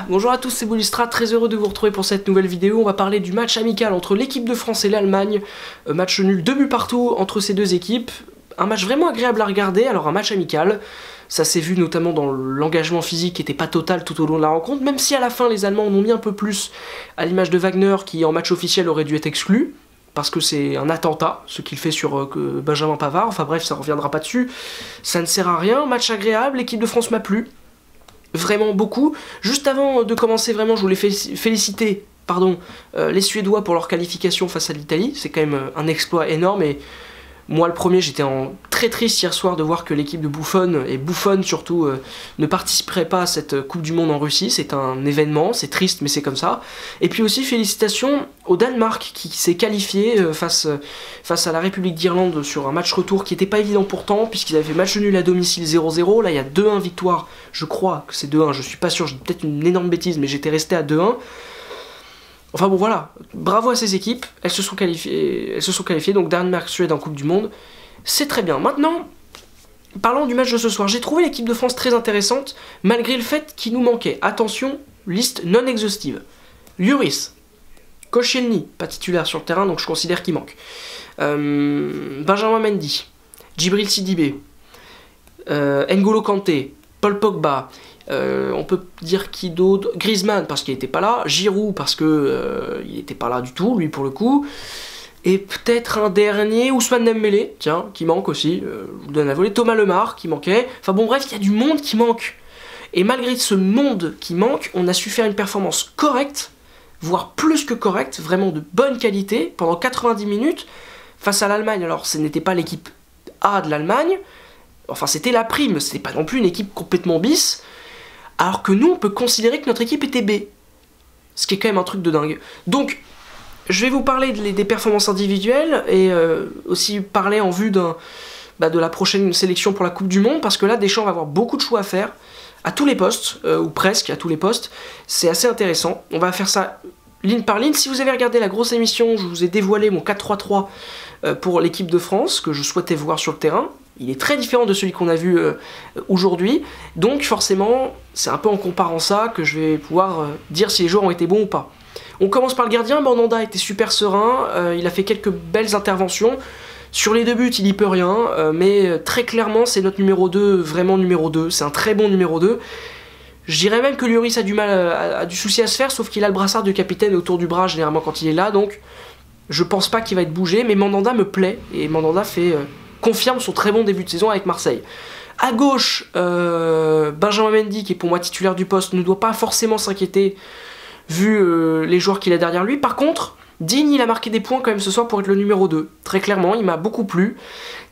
Bonjour à tous, c'est Boulistra, très heureux de vous retrouver pour cette nouvelle vidéo. On va parler du match amical entre l'équipe de France et l'Allemagne. Match nul, 2 buts partout entre ces deux équipes. Un match vraiment agréable à regarder, alors un match amical. Ça s'est vu notamment dans l'engagement physique qui n'était pas total tout au long de la rencontre, même si à la fin les Allemands en ont mis un peu plus, à l'image de Wagner qui en match officiel aurait dû être exclu. Parce que c'est un attentat, ce qu'il fait sur Benjamin Pavard. Enfin bref, ça ne reviendra pas dessus. Ça ne sert à rien. Match agréable, l'équipe de France m'a plu. Vraiment beaucoup. Juste avant de commencer, vraiment, je voulais féliciter les Suédois pour leur qualification face à l'Italie. C'est quand même un exploit énorme. Et moi, le premier, j'étais très triste hier soir de voir que l'équipe de Buffon, et Buffon surtout, ne participerait pas à cette Coupe du Monde en Russie. C'est un événement, c'est triste, mais c'est comme ça. Et puis aussi, félicitations au Danemark qui s'est qualifié face à la République d'Irlande sur un match retour qui n'était pas évident pourtant, puisqu'ils avaient fait match nul à domicile 0-0. Là, il y a 2-1 victoire. Je crois que c'est 2-1, je suis pas sûr, j'ai peut-être une énorme bêtise, mais j'étais resté à 2-1. Enfin bon voilà, bravo à ces équipes, elles se sont qualifiées, donc Danemark-Suède en Coupe du Monde, c'est très bien. Maintenant, parlons du match de ce soir. J'ai trouvé l'équipe de France très intéressante, malgré le fait qu'il nous manquait. Attention, liste non exhaustive. Lloris, Koscielny, pas titulaire sur le terrain, donc je considère qu'il manque. Benjamin Mendy, Djibril Sidibé, N'Golo Kanté, Paul Pogba. On peut dire qui d'autre, Griezmann parce qu'il n'était pas là, Giroud parce que il n'était pas là du tout, lui pour le coup, et peut-être un dernier, Ousmane Dembélé, tiens, qui manque aussi, je vous donne à voler, Thomas Lemar qui manquait, enfin bon bref, il y a du monde qui manque, et malgré ce monde qui manque, on a su faire une performance correcte, voire plus que correcte, vraiment de bonne qualité, pendant 90 minutes, face à l'Allemagne. Alors ce n'était pas l'équipe A de l'Allemagne, enfin c'était la prime, c'était pas non plus une équipe complètement bis, alors que nous, on peut considérer que notre équipe était B. Ce qui est quand même un truc de dingue. Donc, je vais vous parler des performances individuelles et aussi parler en vue de la prochaine sélection pour la Coupe du Monde, parce que là, Deschamps va avoir beaucoup de choix à faire, à tous les postes, ou presque à tous les postes. C'est assez intéressant. On va faire ça ligne par ligne. Si vous avez regardé la grosse émission, je vous ai dévoilé mon 4-3-3 pour l'équipe de France, que je souhaitais voir sur le terrain. Il est très différent de celui qu'on a vu aujourd'hui, donc forcément, c'est un peu en comparant ça que je vais pouvoir dire si les joueurs ont été bons ou pas. On commence par le gardien. Mandanda était super serein, il a fait quelques belles interventions. Sur les 2 buts, il y peut rien, mais très clairement, c'est notre numéro 2, vraiment numéro 2, c'est un très bon numéro 2. Je dirais même que Lloris a du souci à se faire, sauf qu'il a le brassard du capitaine autour du bras généralement quand il est là, donc je pense pas qu'il va être bougé, mais Mandanda me plaît, et Mandanda confirme son très bon début de saison avec Marseille. À gauche, Benjamin Mendy, qui est pour moi titulaire du poste, ne doit pas forcément s'inquiéter vu les joueurs qu'il a derrière lui. Par contre, Digne, il a marqué des points quand même ce soir pour être le numéro 2. Très clairement, il m'a beaucoup plu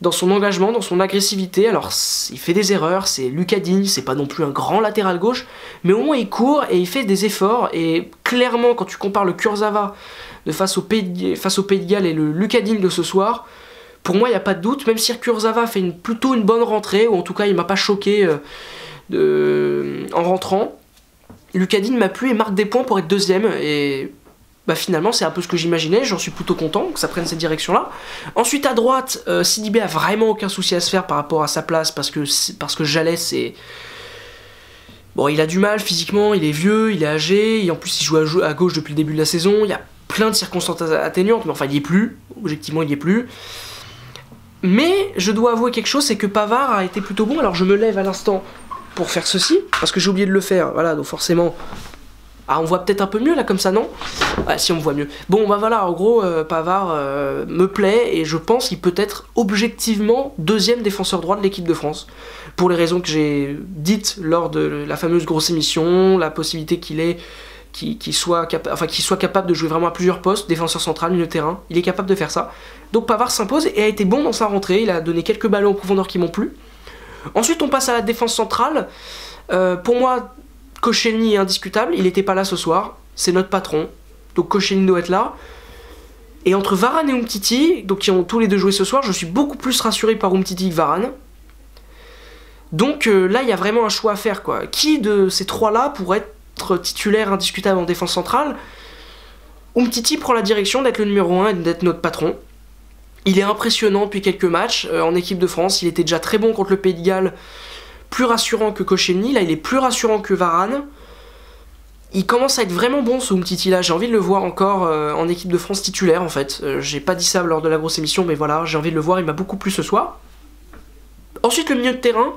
dans son engagement, dans son agressivité. Alors, il fait des erreurs, c'est Lucas Digne, c'est pas non plus un grand latéral gauche, mais au moins il court et il fait des efforts. Et clairement, quand tu compares le Kurzawa face au Pays de Galles et le Lucas Digne de ce soir, pour moi, il n'y a pas de doute, même si Kurzawa fait plutôt une bonne rentrée, ou en tout cas, il ne m'a pas choqué en rentrant. Lucas Digne m'a plu et marque des points pour être deuxième, et finalement, c'est un peu ce que j'imaginais, j'en suis plutôt content que ça prenne cette direction-là. Ensuite, à droite, Sidibé a vraiment aucun souci à se faire par rapport à sa place, parce que Jalès, c'est... Bon, il a du mal physiquement, il est vieux, il est âgé, et en plus, il joue à gauche depuis le début de la saison, il y a plein de circonstances atténuantes, mais enfin, il n'y est plus, objectivement, il n'y est plus. Mais je dois avouer quelque chose, c'est que Pavard a été plutôt bon. Alors je me lève à l'instant pour faire ceci, parce que j'ai oublié de le faire, voilà, donc forcément... Ah, on voit peut-être un peu mieux là comme ça, non? Ouais, si on me voit mieux. Bon, voilà, en gros, Pavard me plaît, et je pense qu'il peut être objectivement deuxième défenseur droit de l'équipe de France. Pour les raisons que j'ai dites lors de la fameuse grosse émission, la possibilité qu'il soit capable de jouer vraiment à plusieurs postes, défenseur central, milieu de terrain, il est capable de faire ça. Donc Pavard s'impose et a été bon dans sa rentrée, il a donné quelques ballons en profondeur qui m'ont plu. Ensuite on passe à la défense centrale. Pour moi, Koscielny est indiscutable, il n'était pas là ce soir, c'est notre patron, donc Koscielny doit être là. Et entre Varane et Umtiti, donc qui ont tous les deux joué ce soir, je suis beaucoup plus rassuré par Umtiti que Varane. Donc là il y a vraiment un choix à faire, quoi. Qui de ces trois-là pourrait être titulaire indiscutable en défense centrale? Umtiti prend la direction d'être le numéro 1 et d'être notre patron. Il est impressionnant depuis quelques matchs en équipe de France, il était déjà très bon contre le Pays de Galles, plus rassurant que Koscielny, là il est plus rassurant que Varane. il commence à être vraiment bon ce Umtiti là, j'ai envie de le voir encore en équipe de France titulaire en fait. J'ai pas dit ça lors de la grosse émission, mais voilà, j'ai envie de le voir, il m'a beaucoup plu ce soir. Ensuite le milieu de terrain,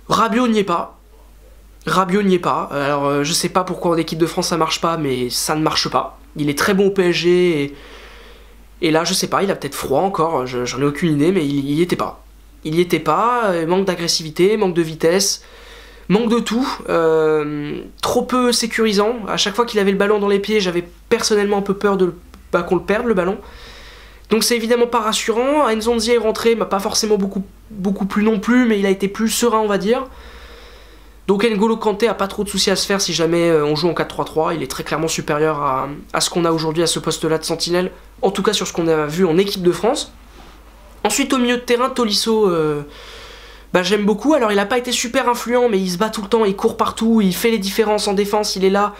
Rabiot n'y est pas. Rabiot n'y est pas, alors je sais pas pourquoi en équipe de France ça marche pas, mais ça ne marche pas. Il est très bon au PSG, et là je sais pas, il a peut-être froid encore, j'en ai aucune idée, mais il y était pas. Il y était pas, manque d'agressivité, manque de vitesse, manque de tout, trop peu sécurisant. À chaque fois qu'il avait le ballon dans les pieds, j'avais personnellement un peu peur qu'on le perde le ballon. Donc c'est évidemment pas rassurant. Nzonzi est rentré, pas forcément beaucoup plus non plus, mais il a été plus serein on va dire. Donc N'Golo Kanté a pas trop de soucis à se faire si jamais on joue en 4-3-3, il est très clairement supérieur à ce qu'on a aujourd'hui à ce poste-là de sentinelle, en tout cas sur ce qu'on a vu en équipe de France. Ensuite au milieu de terrain, Tolisso, j'aime beaucoup, alors il a pas été super influent, mais il se bat tout le temps, il court partout, il fait les différences en défense, il est là.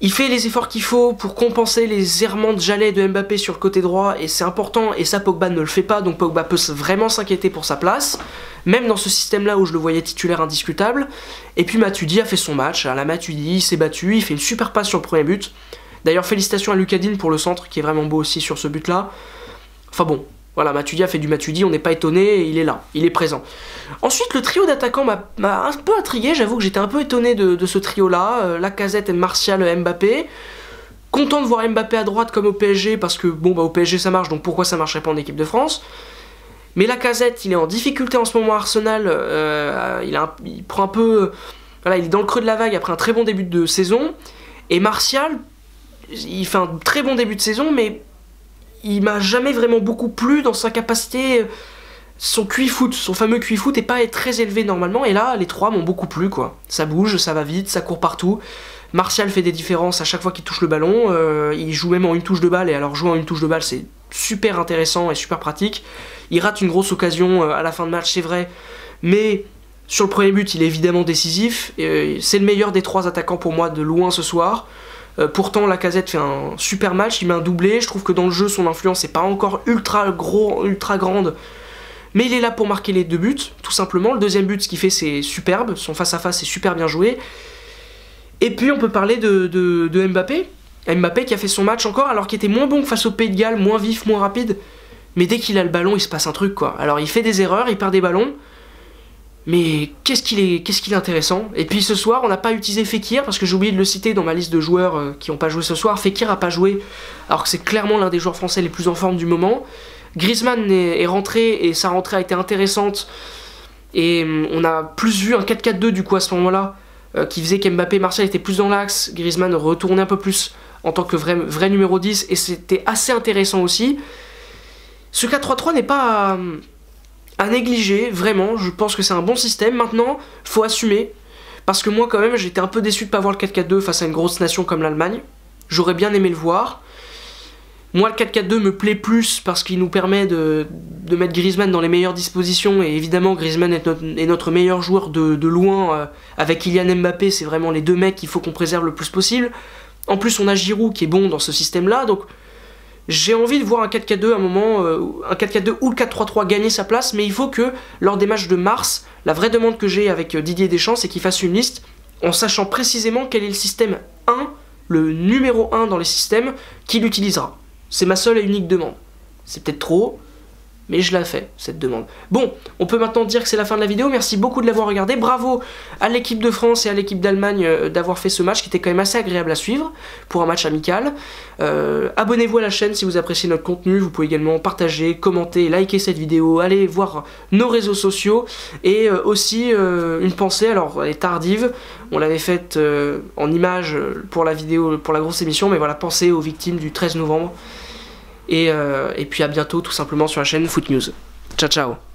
Il fait les efforts qu'il faut pour compenser les errements de Jallet de Mbappé sur le côté droit, et c'est important, et ça Pogba ne le fait pas, donc Pogba peut vraiment s'inquiéter pour sa place, même dans ce système-là où je le voyais titulaire indiscutable. Et puis Matuidi a fait son match, à la Matuidi, il s'est battu, il fait une super passe sur le premier but. D'ailleurs félicitations à Lucas Digne pour le centre, qui est vraiment beau aussi sur ce but-là. Enfin bon, voilà, Matuidi a fait du Matuidi, on n'est pas étonné, il est là, il est présent. Ensuite, le trio d'attaquants m'a un peu intrigué, j'avoue que j'étais un peu étonné de ce trio-là. Lacazette, Martial, Mbappé. Content de voir Mbappé à droite comme au PSG, parce que bon, au PSG ça marche, donc pourquoi ça marcherait pas en équipe de France? Mais Lacazette, il est en difficulté en ce moment à Arsenal, il prend un peu... Voilà, il est dans le creux de la vague après un très bon début de saison. Et Martial, il fait un très bon début de saison, mais il m'a jamais vraiment beaucoup plu dans sa capacité... Son QI-foot, son fameux QI-foot est pas très élevé normalement, et là les trois m'ont beaucoup plu quoi. Ça bouge, ça va vite, ça court partout. Martial fait des différences à chaque fois qu'il touche le ballon, il joue même en une touche de balle, et alors jouer en une touche de balle c'est super intéressant et super pratique. Il rate une grosse occasion à la fin de match, c'est vrai, mais sur le premier but il est évidemment décisif, c'est le meilleur des trois attaquants pour moi de loin ce soir. Pourtant Lacazette fait un super match, il met un doublé, je trouve que dans le jeu son influence n'est pas encore ultra grande, mais il est là pour marquer les deux buts, tout simplement. Le deuxième but, ce qu'il fait, c'est superbe. Son face-à-face est super bien joué. Et puis, on peut parler de Mbappé. Mbappé qui a fait son match encore, alors qu'il était moins bon que face au Pays de Galles, moins vif, moins rapide. Mais dès qu'il a le ballon, il se passe un truc, quoi. Alors, il fait des erreurs, il perd des ballons. Mais qu'est-ce qu'il est intéressant. Et puis, ce soir, on n'a pas utilisé Fekir, parce que j'ai oublié de le citer dans ma liste de joueurs qui n'ont pas joué ce soir. Fekir n'a pas joué, alors que c'est clairement l'un des joueurs français les plus en forme du moment. Griezmann est rentré et sa rentrée a été intéressante, et on a plus vu un 4-4-2 du coup à ce moment-là, qui faisait qu'Mbappé et Martial étaient plus dans l'axe, Griezmann retournait un peu plus en tant que vrai numéro 10, et c'était assez intéressant aussi. Ce 4-3-3 n'est pas à négliger, vraiment, je pense que c'est un bon système. Maintenant, faut assumer, parce que moi quand même j'étais un peu déçu de ne pas voir le 4-4-2 face à une grosse nation comme l'Allemagne. J'aurais bien aimé le voir. Moi, le 4-4-2 me plaît plus parce qu'il nous permet de mettre Griezmann dans les meilleures dispositions, et évidemment Griezmann est notre meilleur joueur de loin, avec Kylian Mbappé, c'est vraiment les deux mecs qu'il faut qu'on préserve le plus possible. En plus on a Giroud qui est bon dans ce système-là, donc j'ai envie de voir un 4-4-2 à un moment, un 4-4-2 ou le 4-3-3 gagner sa place, mais il faut que lors des matchs de mars, la vraie demande que j'ai avec Didier Deschamps, c'est qu'il fasse une liste en sachant précisément quel est le système 1, le numéro 1 dans les systèmes, qu'il utilisera. C'est ma seule et unique demande. C'est peut-être trop, mais je la fais, cette demande. Bon, on peut maintenant dire que c'est la fin de la vidéo. Merci beaucoup de l'avoir regardé. Bravo à l'équipe de France et à l'équipe d'Allemagne d'avoir fait ce match qui était quand même assez agréable à suivre pour un match amical. Abonnez-vous à la chaîne si vous appréciez notre contenu. Vous pouvez également partager, commenter, liker cette vidéo, aller voir nos réseaux sociaux, et aussi une pensée, alors elle est tardive, on l'avait faite en image pour la vidéo, pour la grosse émission, mais voilà, pensez aux victimes du 13 novembre. Et puis à bientôt tout simplement sur la chaîne Foot News. Ciao ciao.